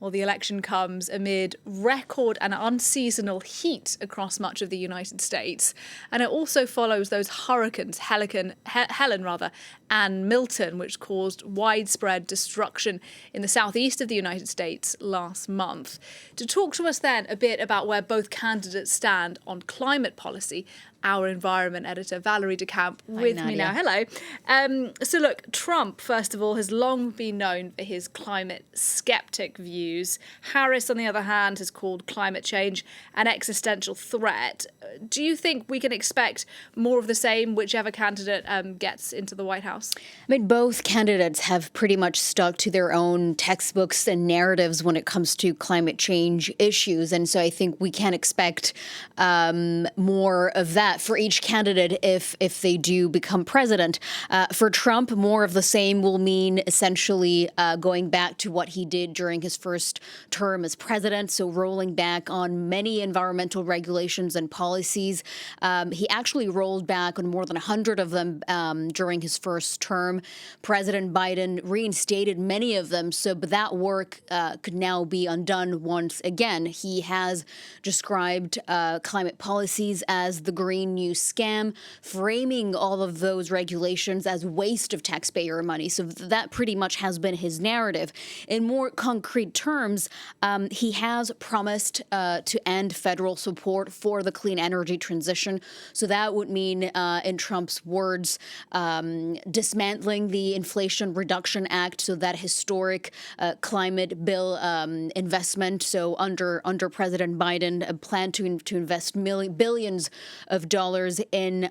Well, the election comes amid record and unseasonal heat across much of the United States. And it also follows those hurricanes, Helen and Milton, which caused widespread destruction in the southeast of the United States last month. To talk to us then a bit about where both candidates stand on climate policy, our environment editor, Valerie Dekimpe, with me now. Hello. So look, Trump, first of all, has long been known for his climate skeptic views. Harris, on the other hand, has called climate change an existential threat. Do you think we can expect more of the same, whichever candidate gets into the White House? I mean, both candidates have pretty much stuck to their own textbooks and narratives when it comes to climate change issues. And so I think we can expect more of that for each candidate if they do become president. For Trump, more of the same will mean essentially going back to what he did during his first term as president, so rolling back on many environmental regulations and policies. He actually rolled back on more than 100 of them during his first term. President Biden reinstated many of them, but that work could now be undone once again. He has described climate policies as the Green New scam, framing all of those regulations as waste of taxpayer money. So that pretty much has been his narrative. In more concrete terms, he has promised to end federal support for the clean energy transition. So that would mean, in Trump's words, dismantling the Inflation Reduction Act, so that historic climate bill investment. So under President Biden, a plan to invest billions of dollars in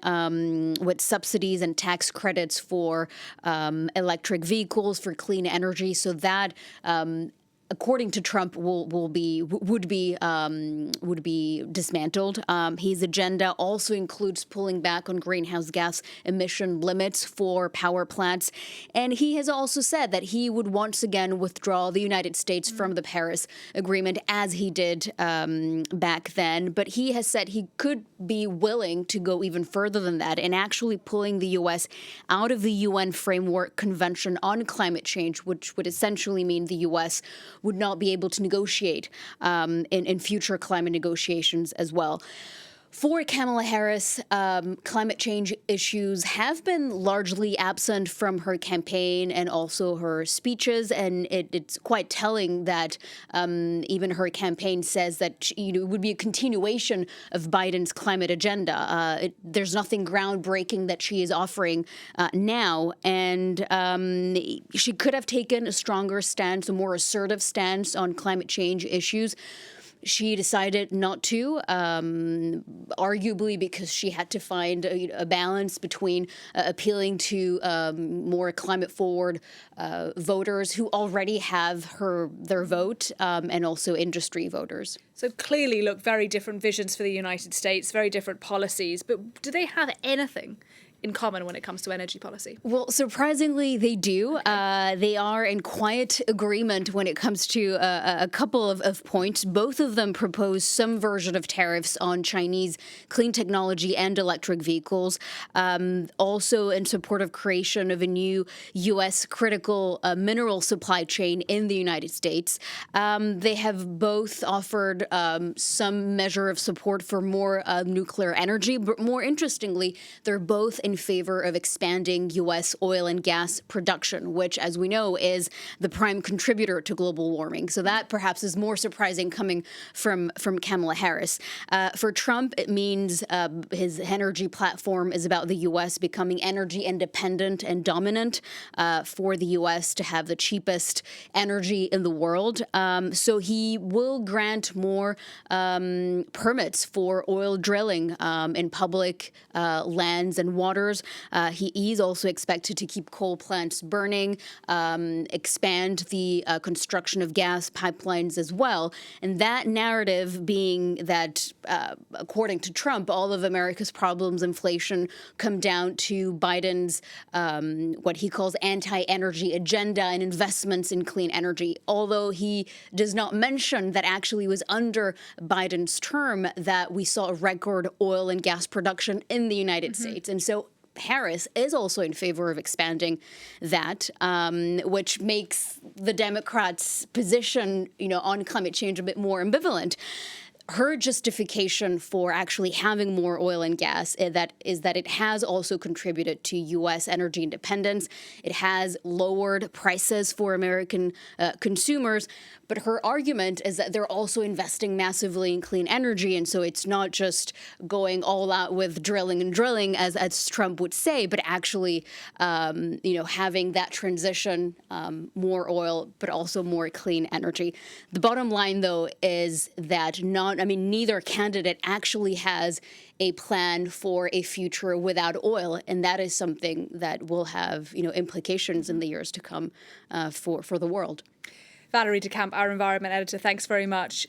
with subsidies and tax credits for electric vehicles, for clean energy. So that, according to Trump, would be dismantled. His agenda also includes pulling back on greenhouse gas emission limits for power plants, and he has also said that he would once again withdraw the United States from the Paris Agreement, as he did back then. But he has said he could be willing to go even further than that, and actually pulling the U.S. out of the UN Framework Convention on Climate Change, which would essentially mean the U.S. would not be able to negotiate in future climate negotiations as well. For Kamala Harris, climate change issues have been largely absent from her campaign and also her speeches, and it's quite telling that even her campaign says that it would be a continuation of Biden's climate agenda. There's nothing groundbreaking that she is offering now, and she could have taken a stronger stance, a more assertive stance on climate change issues. She decided not to, arguably because she had to find a balance between appealing to more climate-forward voters who already have their vote, and also industry voters. So clearly, look, very different visions for the United States, very different policies. But do they have anything in common when it comes to energy policy? Well, surprisingly, they do. They are in quiet agreement when it comes to a couple of points. Both of them propose some version of tariffs on Chinese clean technology and electric vehicles. Also in support of creation of a new U.S. critical mineral supply chain in the United States. They have both offered some measure of support for more nuclear energy. But more interestingly, they're both in favor of expanding U.S. oil and gas production, which, as we know, is the prime contributor to global warming. So that perhaps is more surprising coming from Kamala Harris. For Trump, it means his energy platform is about the U.S. becoming energy independent and dominant, for the U.S. to have the cheapest energy in the world. So he will grant more permits for oil drilling in public lands and waters. He is also expected to keep coal plants burning, expand the construction of gas pipelines as well. And that narrative being that, according to Trump, all of America's problems, inflation, come down to Biden's what he calls anti-energy agenda and investments in clean energy, although he does not mention that actually it was under Biden's term that we saw a record oil and gas production in the United States. And so Harris is also in favor of expanding that, which makes the Democrats' position, on climate change a bit more ambivalent. Her justification for actually having more oil and gas is that it has also contributed to U.S. energy independence. It has lowered prices for American consumers. But her argument is that they're also investing massively in clean energy. And so it's not just going all out with drilling and drilling, as Trump would say, but actually, having that transition, more oil, but also more clean energy. The bottom line, though, is that neither candidate actually has a plan for a future without oil. And that is something that will have, implications in the years to come for the world. Valerie Dekimpe, our environment editor, thanks very much.